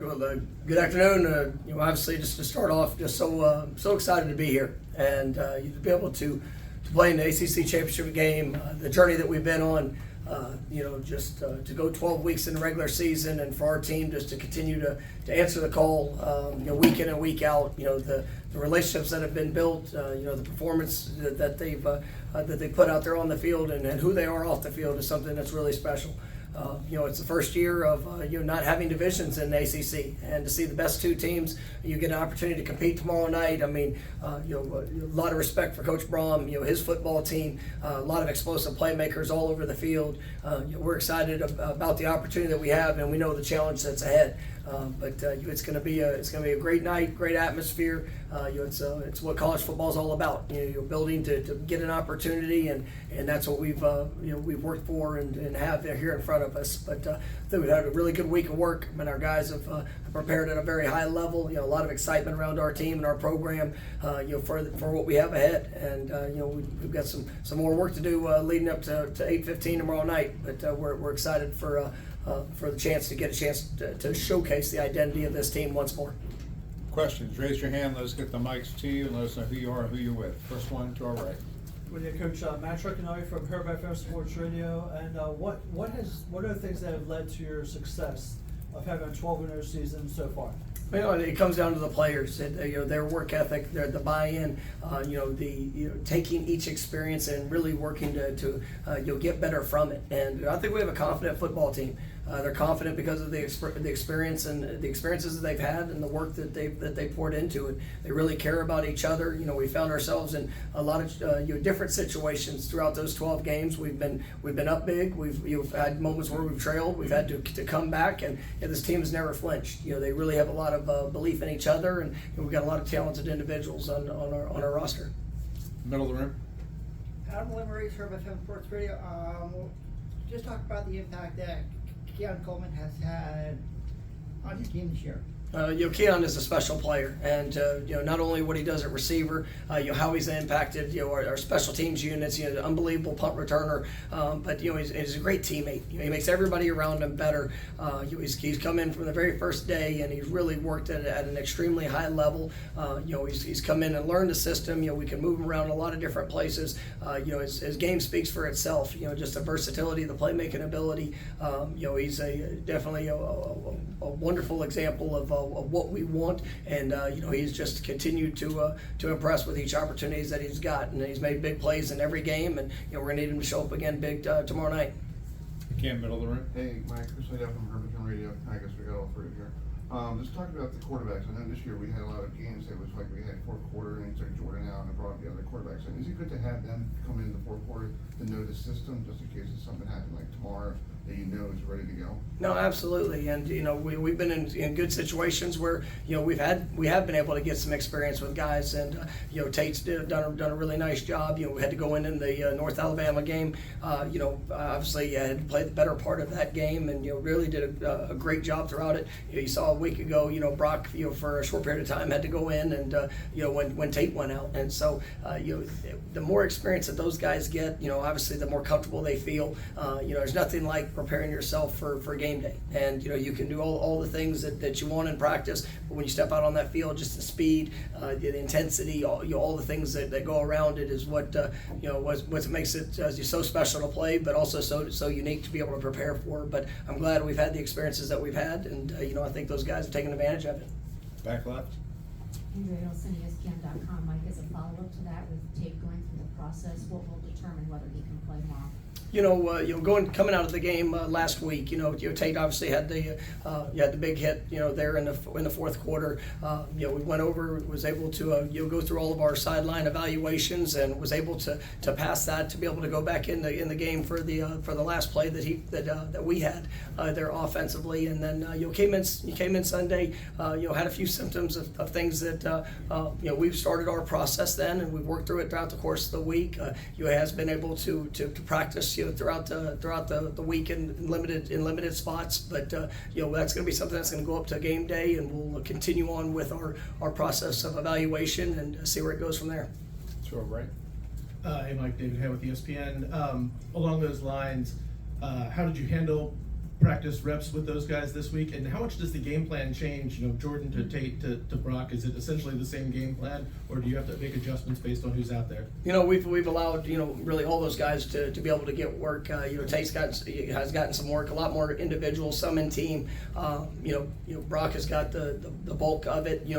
Well, good afternoon. Obviously, just to start off, just so excited to be here and to be able to play in the ACC Championship game. The journey that we've been on, to go 12 weeks in the regular season, and for our team just to continue to answer the call, week in and week out. The relationships that have been built, the performance that they put out there on the field, and who they are off the field is something that's really special. It's the first year of not having divisions in the ACC, and to see the best two teams, you get an opportunity to compete tomorrow night. I mean, a lot of respect for Coach Braum, his football team, a lot of explosive playmakers all over the field. We're excited about the opportunity that we have, and we know the challenge that's ahead. But it's going to be a great night, great atmosphere. It's what college football is all about. You're building to get an opportunity, and that's what we've worked for and have here in front of us. But I think we've had a really good week of work. I mean, our guys have prepared at a very high level. A lot of excitement around our team and our program. For what we have ahead, and we've got some more work to do leading up to 8:15 tomorrow night. But we're excited for the chance to showcase the identity of this team once more. Questions, raise your hand. Let's get the mics to you and let us know who you are and who you're with. First one to our right. With your coach, Matt Truckinelli from Herb FM Sports Radio, and what are the things that have led to your success of having a 12-0 season so far? It comes down to the players, their work ethic, the buy-in, taking each experience and really working to get better from it. And I think we have a confident football team. They're confident because of the experience and the experiences that they've had and the work that they poured into it. They really care about each other. We found ourselves in a lot of different situations throughout those 12 games. We've been up big. We've had moments where we've trailed. We've had to come back, and this team has never flinched. They really have a lot of belief in each other, and we've got a lot of talented individuals on our roster. Middle of the room. Adam Lemery, Herb FM Sports Radio. Just talk about the impact that Keon Coleman has had on your team this year. Keon is a special player, and not only what he does at receiver, how he's impacted our special teams units. An unbelievable punt returner, but he's a great teammate. He makes everybody around him better. He's come in from the very first day, and he's really worked at an extremely high level. He's come in and learned the system. We can move him around a lot of different places. His game speaks for itself. Just the versatility, the playmaking ability. He's definitely a wonderful example of what we want, and he's just continued to impress with each opportunities that he's got, and he's made big plays in every game, and we're going to need him to show up again big tomorrow night. Again, middle of the room. Hey, Mike, Chris Liddell from Herb FM Radio. I guess we got all three here. Just talking about the quarterbacks. I know this year we had a lot of games. It was like we had fourth quarter and took Jordan out and brought the other quarterbacks in. Is it good to have them come in the fourth quarter to know the system, just in case something happened like tomorrow that is ready to go? No, absolutely, and we've been in good situations where we have been able to get some experience with guys, and Tate's done a really nice job. We had to go in the North Alabama game. Obviously had to play the better part of that game, and really did a great job throughout it. You saw a week ago, Brock, for a short period of time had to go in, and when Tate went out, and so the more experience that those guys get, obviously the more comfortable they feel. There's nothing like preparing yourself for game day, and you can do all the things that you want in practice, but when you step out on that field, just the speed, the intensity, all the things that go around it is what makes it so special to play, but also so unique to be able to prepare for. But I'm glad we've had the experiences that we've had, and I think those guys have taken advantage of it. Back left. Andrea Olson, ESPN.com. Mike, as a follow-up to that, with Tate going through the process, what will determine whether he can play tomorrow? Coming out of the game last week, Tate obviously had the big hit, there in the fourth quarter. We went over, was able to go through all of our sideline evaluations, and was able to pass that to be able to go back in the game for the last play that we had there offensively. And then came in Sunday, had a few symptoms of things that we've started our process then, and we've worked through it throughout the course of the week. Has been able to practice throughout the week in limited spots, but that's going to be something that's going to go up to game day, and we'll continue on with our process of evaluation and see where it goes from there. To our right. Hey, Mike, David Hay with ESPN. Along those lines, how did you handle practice reps with those guys this week, and how much does the game plan change, Jordan to Tate to Brock? Is it essentially the same game plan, or do you have to make adjustments based on who's out there? We've allowed, really all those guys to be able to get work. Tate's has gotten some work, a lot more individual, some in team. Brock has got the bulk of it,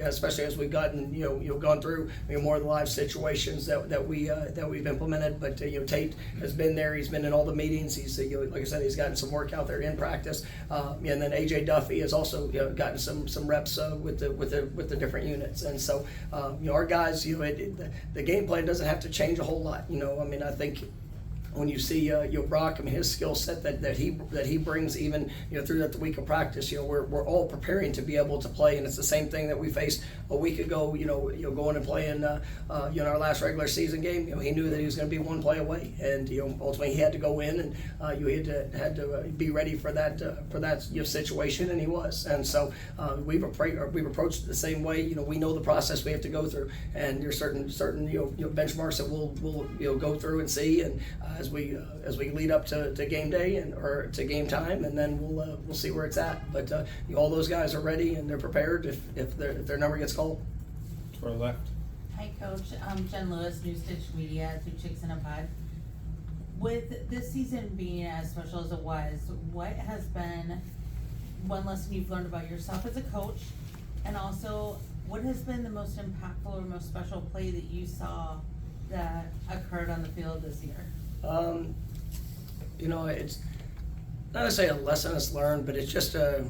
especially as we've gotten, gone through more of the live situations that we've implemented. But, Tate has been there. He's been in all the meetings. He's, like I said, he's gotten some work out there in practice. And then AJ Duffy has also, gotten some reps with the different units. And so, our guys, the game plan doesn't have to change a whole lot. I think when you see Brock, his skill set that he brings even through that week of practice, we're all preparing to be able to play, and it's the same thing that we faced a week ago. Going and playing our last regular season game. He knew that he was going to be one play away, and ultimately he had to go in and you had to be ready for that situation, and he was. And so we've approached it the same way. We know the process we have to go through, and there's certain benchmarks that we'll go through and see, and as we lead up to game day or to game time, and then we'll see where it's at. But all those guys are ready and they're prepared if their number gets called. To our left. Hi, Coach. Jen Lewis, New Stitch Media, Two Chicks in a Pod. With this season being as special as it was, what has been one lesson you've learned about yourself as a coach, and also what has been the most impactful or most special play that you saw that occurred on the field this year? It's not necessarily a lesson that's learned, but it's just a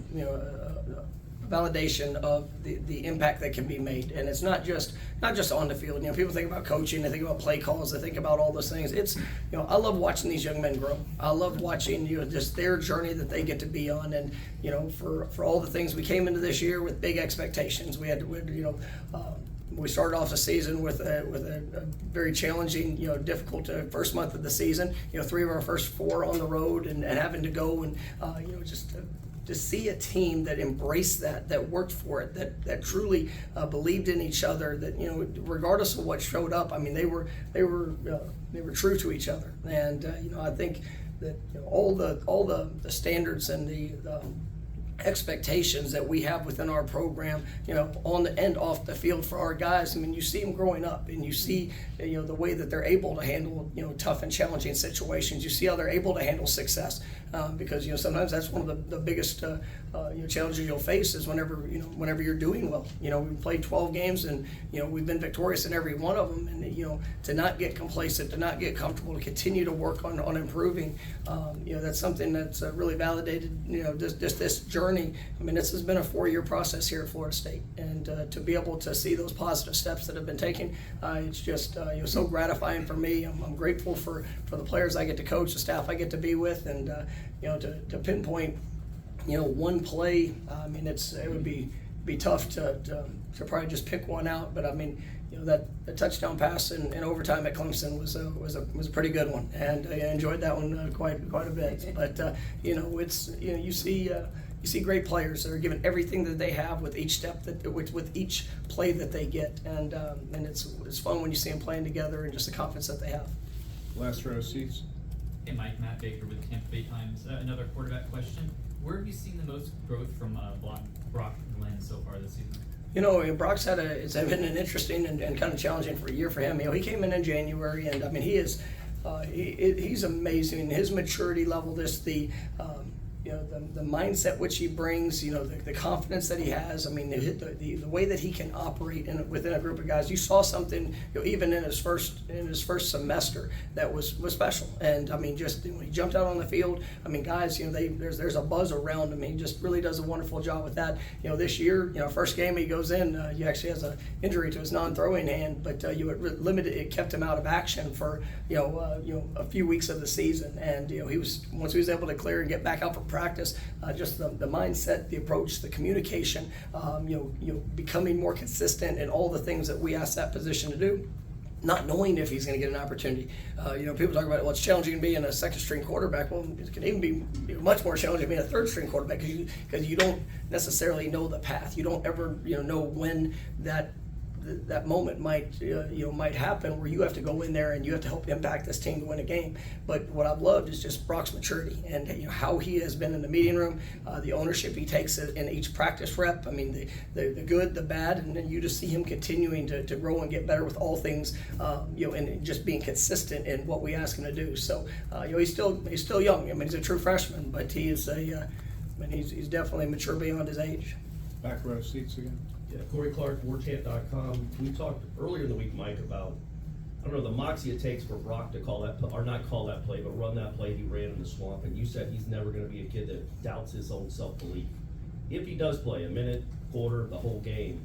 validation of the impact that can be made. And it's not just on the field. People think about coaching, they think about play calls, they think about all those things. It's, I love watching these young men grow. I love watching, just their journey that they get to be on. And, for all the things we came into this year with big expectations. We started off the season with a very challenging, difficult first month of the season. 3 of our first 4 on the road and having to go and, just to see a team that embraced that worked for it, that truly believed in each other, that, regardless of what showed up, they were true to each other. And, I think that all the standards and the expectations that we have within our program, on the and off the field for our guys. You see them growing up, and you see, the way that they're able to handle, tough and challenging situations. You see how they're able to handle success, because sometimes that's one of the biggest challenges you'll face is whenever you're doing well. We've played 12 games, and we've been victorious in every one of them. And to not get complacent, to not get comfortable, to continue to work on improving. That's something that's really validated. Just this journey. This has been a 4-year process here at Florida State, and to be able to see those positive steps that have been taken, it's just so gratifying for me. I'm grateful for the players I get to coach, the staff I get to be with, and to pinpoint one play. It would be tough to probably just pick one out, but that touchdown pass in overtime at Clemson was a pretty good one, and I enjoyed that one quite a bit. But you see great players that are given everything that they have with each step with each play that they get, and it's fun when you see them playing together and just the confidence that they have. Last row seats. Hey Mike, Matt Baker with the Tampa Bay Times. Another quarterback question. Where have you seen the most growth from Brock Glenn so far this season? Brock's it's been an interesting and kind of challenging for a year for him. He came in January, and he is he's amazing. His maturity level, the mindset which he brings, the confidence that he has. The way that he can operate within a group of guys. You saw something, even in his first semester that was special. And just when he jumped out on the field, guys, there's a buzz around him. He just really does a wonderful job with that. This year, first game he goes in, he actually has an injury to his non-throwing hand, but it kept him out of action for a few weeks of the season. And once he was able to clear and get back out for practice, just the mindset, the approach, the communication, becoming more consistent in all the things that we ask that position to do, not knowing if he's going to get an opportunity. People talk about, well, it's challenging being a second-string quarterback. Well, it can even be much more challenging being a third-string quarterback because you don't necessarily know the path. You don't ever know when that that moment might might happen where you have to go in there and you have to help impact this team to win a game. But what I've loved is just Brock's maturity and how he has been in the meeting room, the ownership he takes in each practice rep. I mean, the good, the bad, and then you just see him continuing to grow and get better with all things, and just being consistent in what we ask him to do. So, he's still young. I mean, he's a true freshman, but he is he's definitely mature beyond his age. Back row seats again. Yeah, Corey Clark, WarChant.com. We talked earlier in the week, Mike, about, I don't know, the moxie it takes for Brock to call that, or not call that play, but run that play he ran in the swamp. And you said he's never going to be a kid that doubts his own self-belief. If he does play a minute, quarter, the whole game,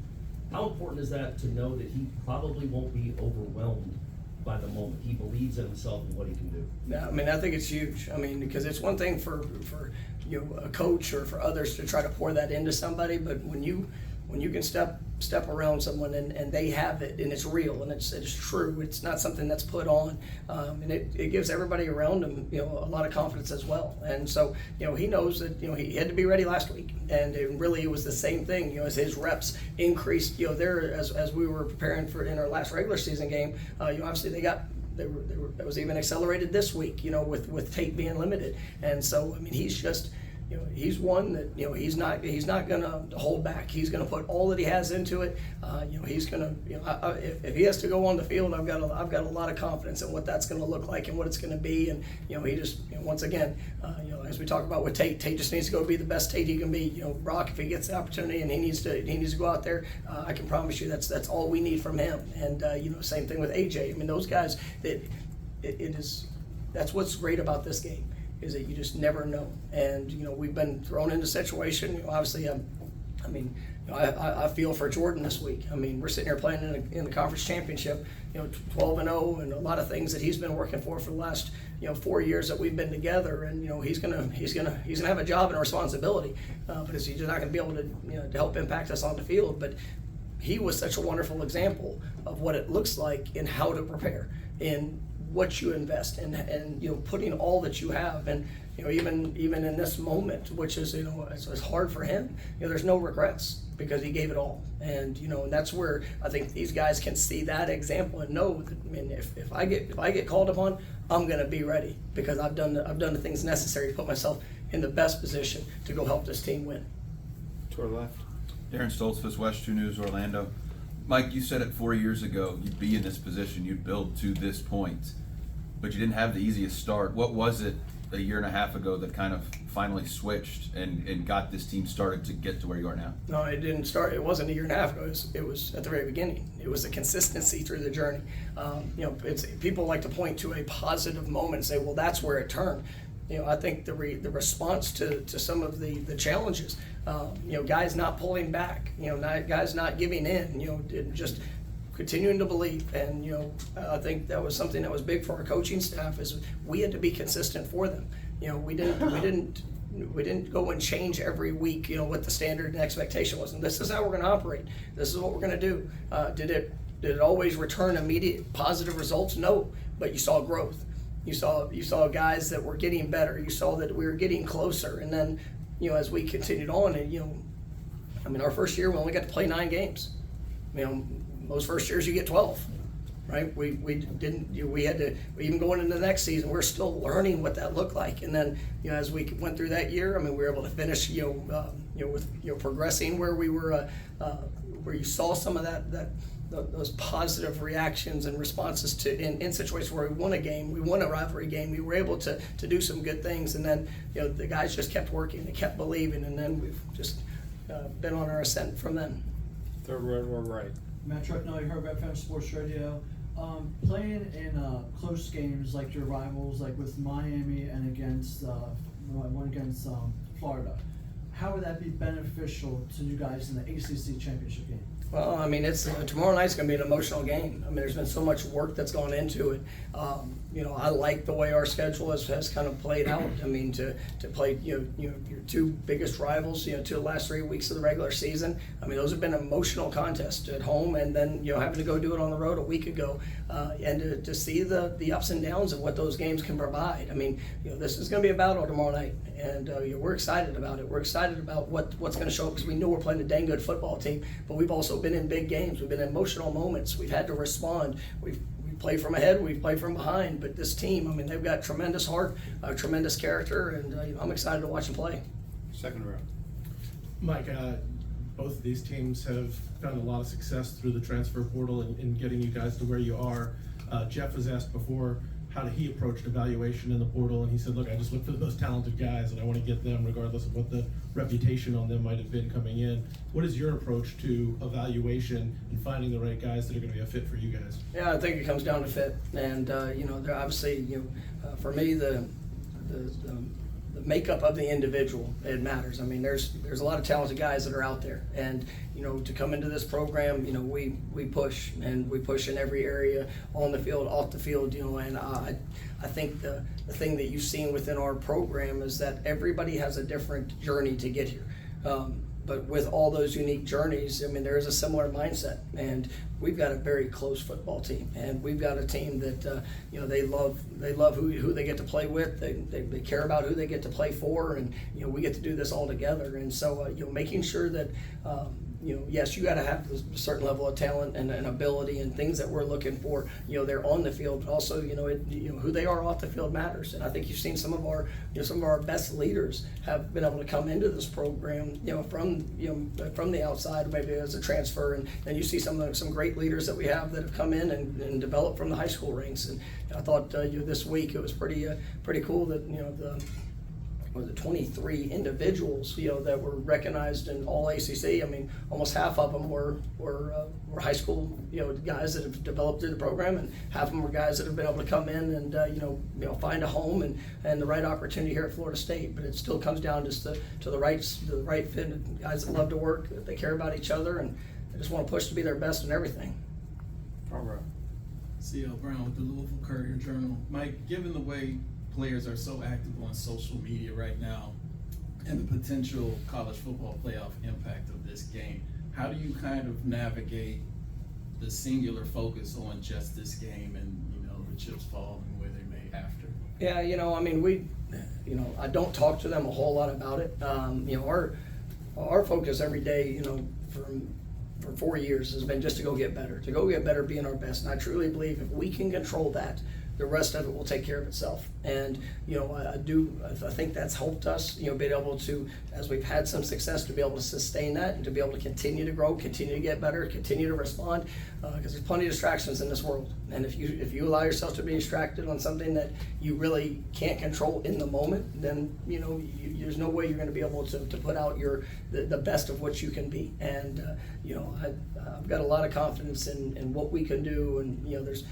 how important is that to know that he probably won't be overwhelmed by the moment? He believes in himself and what he can do. Yeah, I mean, I think it's huge. I mean, because it's one thing for a coach or for others to try to pour that into somebody, but when you can step around someone and they have it and it's real and it's true, it's not something that's put on, and it gives everybody around him a lot of confidence as well. And so he knows that he had to be ready last week, and it was the same thing. As his reps increased there as we were preparing for in our last regular season game, obviously it was even accelerated this week, with Tate being limited. And so, I mean, he's just, he's one that, he's not gonna hold back. He's gonna put all that he has into it. He's gonna, if he has to go on the field, I've got a lot of confidence in what that's gonna look like and what it's gonna be. And, he just, once again, as we talk about with Tate just needs to go be the best Tate he can be. Brock, if he gets the opportunity and he needs to go out there, I can promise you that's all we need from him. And, same thing with AJ. I mean, those guys, that's what's great about this game, is that you just never know. And, we've been thrown into a situation, obviously, I feel for Jordan this week. I mean, we're sitting here playing in the conference championship, 12-0, and a lot of things that he's been working for the last 4 years that we've been together. And he's gonna have a job and a responsibility, but he's just not gonna be able to to help impact us on the field. But he was such a wonderful example of what it looks like in how to prepare, in what you invest in, and putting all that you have. And even in this moment, which is it's hard for him, there's no regrets because he gave it all. And and that's where I think these guys can see that example and know that, I mean, if I get called upon, I'm gonna be ready because I've done the things necessary to put myself in the best position to go help this team win. To our left. Darren Stoltzfus, West 2 News, Orlando. Mike, you said it 4 years ago, you'd be in this position, you'd build to this point, but you didn't have the easiest start. What was it a year and a half ago that kind of finally switched and got this team started to get to where you are now? No, it didn't start. It wasn't a year and a half ago. It was at the very beginning. It was the consistency through the journey. It's people like to point to a positive moment and say, well, that's where it turned. I think the response to some of the challenges, guys not pulling back, guys not giving in, just continuing to believe. And I think that was something that was big for our coaching staff, is we had to be consistent for them. We didn't go and change every week, what the standard and expectation was. And this is how we're going to operate. This is what we're going to do. Did it always return immediate positive results? No, but you saw growth. You saw guys that were getting better. You saw that we were getting closer. And then, as we continued on, and our first year we only got to play 9 games. Most first years you get 12, right? We had to, even going into the next season, we're still learning what that looked like. And then, as we went through that year, we were able to finish, with progressing where we were, where you saw some of those positive reactions and responses to in situations where we won a game, we won a rivalry game, we were able to do some good things. And then, the guys just kept working, they kept believing, and then we've just been on our ascent from then. Third row right. Matt Trucknelly, Herb FM Sports Radio. Playing in close games like your rivals, like with Miami and against one against Florida, how would that be beneficial to you guys in the ACC Championship game? Well, it's tomorrow night's going to be an emotional game. There's been so much work that's gone into it. I like the way our schedule has kind of played out. To play your 2 biggest rivals, to the last 3 weeks of the regular season. Those have been emotional contests at home, and then having to go do it on the road a week ago, and to see the ups and downs of what those games can provide. This is going to be a battle tomorrow night, and we're excited about it. We're excited about what's going to show up because we know we're playing a dang good football team, but we've also been in big games. We've been in emotional moments. We've had to respond. We play from ahead, we play from behind, but this team, I mean, they've got tremendous heart, tremendous character, and I'm excited to watch them play. Second row. Mike, both of these teams have found a lot of success through the transfer portal in getting you guys to where you are. Jeff was asked before, how did he approach evaluation in the portal? And he said, look, I just look for the most talented guys and I want to get them regardless of what the reputation on them might have been coming in. What is your approach to evaluation and finding the right guys that are going to be a fit for you guys? Yeah, I think it comes down to fit, and they're obviously, for me, the makeup of the individual, it matters. I mean, there's a lot of talented guys that are out there, and to come into this program, we push, and we push in every area, on the field, off the field, and I think the thing that you've seen within our program is that everybody has a different journey to get here. But with all those unique journeys, I mean, there is a similar mindset, and we've got a very close football team, and we've got a team that they love who they get to play with. They care about who they get to play for, and we get to do this all together. And so making sure that yes, you got to have a certain level of talent and ability and things that we're looking for. They're on the field, but also who they are off the field matters. And I think you've seen some of our best leaders have been able to come into this program from the outside, maybe as a transfer, and you see some great leaders that we have that have come in and developed from the high school ranks. And I thought this week it was pretty cool that the 23 individuals that were recognized in all ACC. I mean, almost half of them were high school guys that have developed through the program, and half of them were guys that have been able to come in and find a home and the right opportunity here at Florida State. But it still comes down just to the right fit, guys that love to work, that they care about each other, and they just want to push to be their best in everything. Front row. C.L. Brown with the Louisville Courier-Journal. Mike, given the way players are so active on social media right now and the potential college football playoff impact of this game, how do you kind of navigate the singular focus on just this game and the chips falling where they may after? Yeah, I mean, I don't talk to them a whole lot about it. Our focus every day, for 4 years has been just to go get better, being our best. And I truly believe if we can control that, the rest of it will take care of itself. And I think that's helped us, being able to, as we've had some success, to be able to sustain that and to be able to continue to grow, continue to get better, continue to respond, because there's plenty of distractions in this world. And if you allow yourself to be distracted on something that you really can't control in the moment, then there's no way you're going to be able to put out the best of what you can be. And I've got a lot of confidence in what we can do, and there's.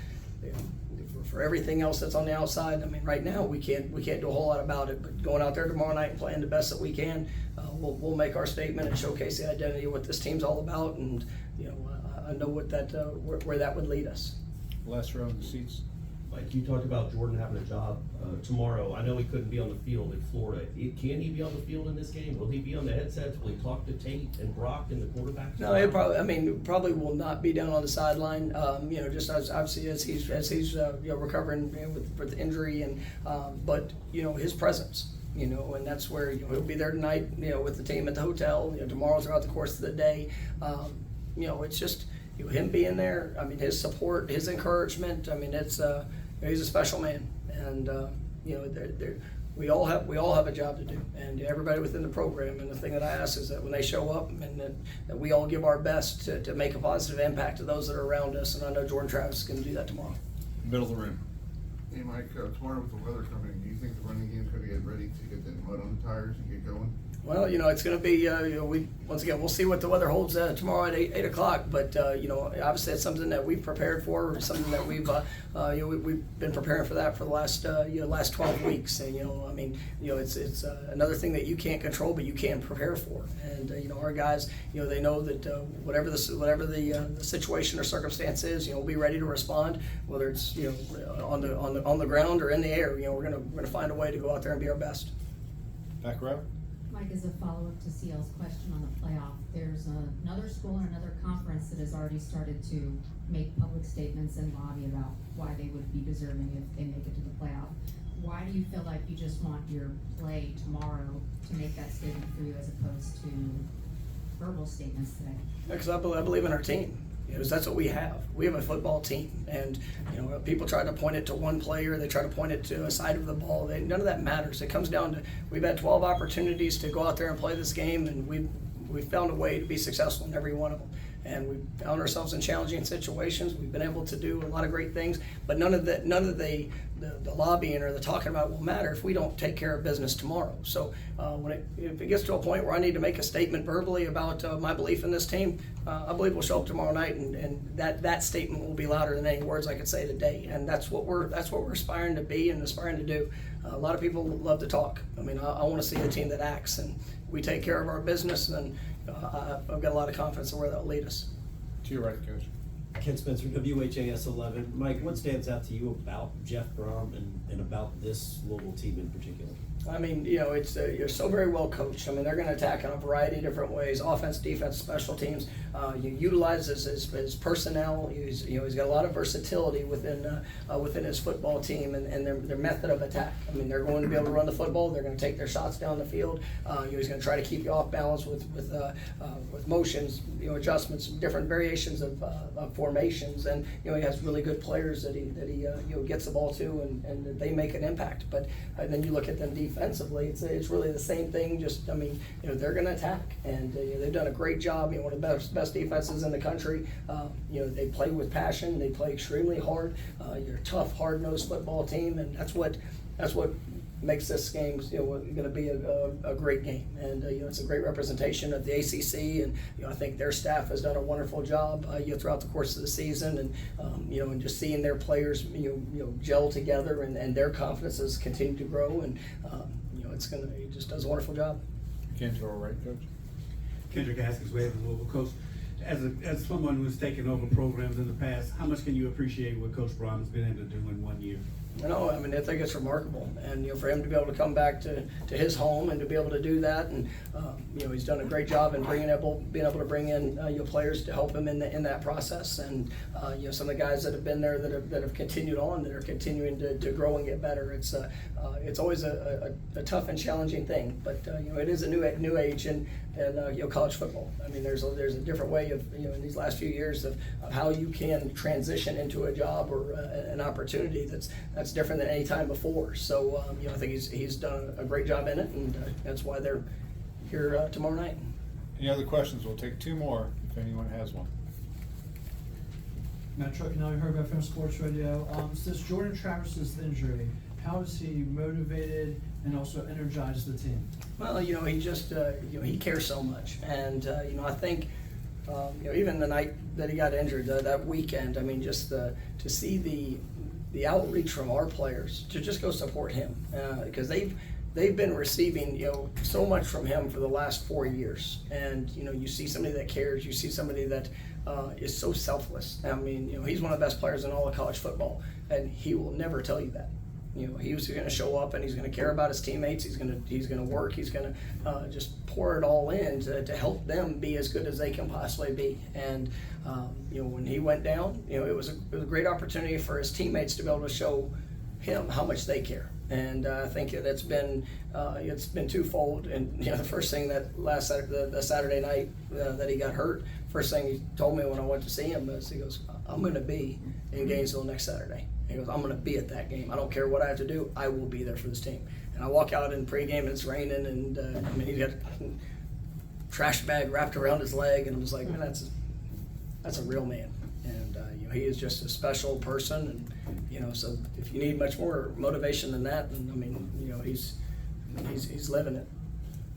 For everything else that's on the outside, I mean, right now we can't do a whole lot about it. But going out there tomorrow night and playing the best that we can, we'll make our statement and showcase the identity of what this team's all about. And I know what where that would lead us. Last row in the seats. Like you talked about Jordan having a job tomorrow. I know he couldn't be on the field in Florida. Can he be on the field in this game? Will he be on the headsets? Will he talk to Tate and Brock and the quarterbacks? No, probably will not be down on the sideline. Just as obviously as he's recovering with injury, and but his presence. And that's where he'll be there tonight. With the team at the hotel. Tomorrow throughout the course of the day. It's just him being there. I mean, his support, his encouragement. I mean, it's he's a special man, and we all have a job to do, and everybody within the program. And the thing that I ask is that when they show up, and that we all give our best to make a positive impact to those that are around us. And I know Jordan Travis is going to do that tomorrow. Middle of the room. Hey Mike, tomorrow with the weather coming, do you think the running game's going to get ready to get that mud on the tires and get going? Well, it's going to be, we'll see what the weather holds tomorrow at 8 o'clock. But, obviously it's something that we've prepared for, something that we've been preparing for that for the last 12 weeks. And, it's another thing that you can't control, but you can prepare for. And, our guys, they know that whatever the situation or circumstance is, we'll be ready to respond, whether it's, on the ground or in the air. We're going to find a way to go out there and be our best. Back row. Mike, as a follow-up to CL's question on the playoff, there's another school and another conference that has already started to make public statements and lobby about why they would be deserving if they make it to the playoff. why do you feel like you just want your play tomorrow to make that statement for you as opposed to verbal statements today? Because I believe in our team. That's what we have. We have a football team, and people try to point it to one player. They try to point it to a side of the ball. None of that matters. It comes down to we've had 12 opportunities to go out there and play this game, and we've found a way to be successful in every one of them. And we've found ourselves in challenging situations. We've been able to do a lot of great things, but none of the lobbying or the talking about will matter if we don't take care of business tomorrow. So if it gets to a point where I need to make a statement verbally about my belief in this team, I believe we'll show up tomorrow night, and that statement will be louder than any words I could say today. And that's what we're aspiring to be and aspiring to do. A lot of people love to talk. I mean, I want to see the team that acts, and we take care of our business, and I've got a lot of confidence in where that'll lead us. To your right, Coach. Ken Spencer, WHAS 11. Mike, what stands out to you about Jeff Brom and about this Louisville team in particular? I mean, it's you're so very well coached. I mean, they're going to attack in a variety of different ways: offense, defense, special teams. You utilize his personnel. He's got a lot of versatility within his football team and their method of attack. I mean, they're going to be able to run the football. They're going to take their shots down the field. He's going to try to keep you off balance with motions, adjustments, different variations of formations, and he has really good players that he gets the ball to, and they make an impact. But then you look at them defensively, it's really the same thing. Just they're going to attack, and they've done a great job. One of the best defenses in the country. They play with passion. They play extremely hard. You're a tough, hard-nosed football team, and that's what makes this game going to be a great game. And it's a great representation of the ACC, and I think their staff has done a wonderful job throughout the course of the season, and and just seeing their players gel together, and their confidences continue to grow, and he just does a wonderful job. Ken, to our right, Coach. Kendrick Haskins, Wave and Louisville. Coach, as someone who's taken over programs in the past, how much can you appreciate what Coach Brom has been able to do in 1 year? I mean, I think it's remarkable, and for him to be able to come back to his home and to be able to do that, and he's done a great job in being able to bring in players to help him in that process, and some of the guys that have been there that have continued on, that are continuing to grow and get better. It's always a tough and challenging thing, but it is a new age in college football. I mean, there's a different way of in these last few years of how you can transition into a job or an opportunity that's different than any time before. So I think he's done a great job in it, and that's why they're here tomorrow night. Any other questions? We'll take two more if anyone has one. Matt Truckinelli, Heard About Film Sports Radio. Since Jordan Travis's injury, how has he motivated and also energized the team? Well, he just he cares so much, and I think even the night that he got injured, that weekend, I mean, just to see the outreach from our players to just go support him, because they've been receiving so much from him for the last 4 years, and you see somebody that cares, you see somebody that is so selfless. I mean, he's one of the best players in all of college football, and he will never tell you that. He was going to show up, and he's going to care about his teammates. He's going to work. He's going to just pour it all in to help them be as good as they can possibly be. And when he went down, it was a great opportunity for his teammates to be able to show him how much they care. And I think it's been twofold. And the first thing that the Saturday night that he got hurt, first thing he told me when I went to see him was, he goes, "I'm going to be in Gainesville next Saturday." He goes, "I'm going to be at that game. I don't care what I have to do. I will be there for this team." And I walk out in pregame and it's raining, and I mean, he's got a trash bag wrapped around his leg, and I was like, man, that's a real man. And he is just a special person, and so if you need much more motivation than that, then I mean, he's living it.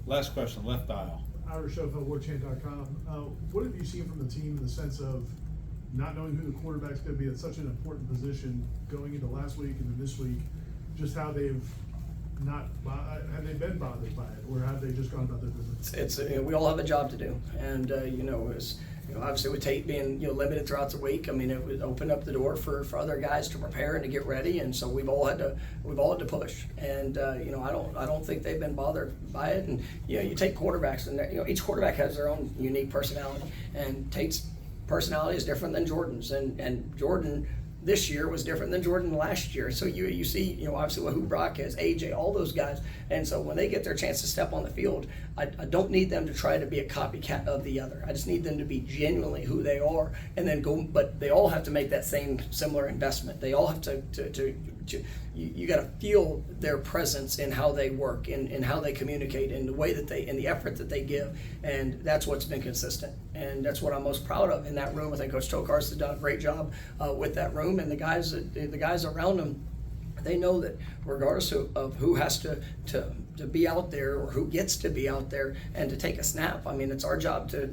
Last question, left aisle. Irish Showfeld, WarChant.com. What have you seen from the team in the sense of not knowing who the quarterback's going to be at such an important position going into last week and then this week? Just how they've have they been bothered by it, or have they just gone about their business? We all have a job to do, and obviously with Tate being limited throughout the week, I mean, it would open up the door for other guys to prepare and to get ready, and so we've all had to push, and I don't think they've been bothered by it. And you take quarterbacks, and each quarterback has their own unique personality, and Tate's personality is different than Jordan's, and Jordan this year was different than Jordan last year. So you see, obviously who Brock has, AJ, all those guys. And so when they get their chance to step on the field, I don't need them to try to be a copycat of the other. I just need them to be genuinely who they are and then go, but they all have to make that same similar investment. They all have to you got to feel their presence in how they work, in how they communicate, in the way that in the effort that they give, and that's what's been consistent, and that's what I'm most proud of in that room. I think Coach Tokar's done a great job with that room, and the guys around him. They know that regardless of who has to be out there or who gets to be out there and to take a snap, I mean, it's our job to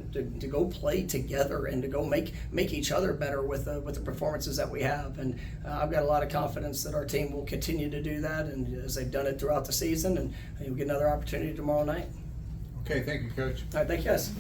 go play together and to go make each other better with the performances that we have. And I've got a lot of confidence that our team will continue to do that, and as they've done it throughout the season, and we'll get another opportunity tomorrow night. Okay, thank you, Coach. All right, thank you guys.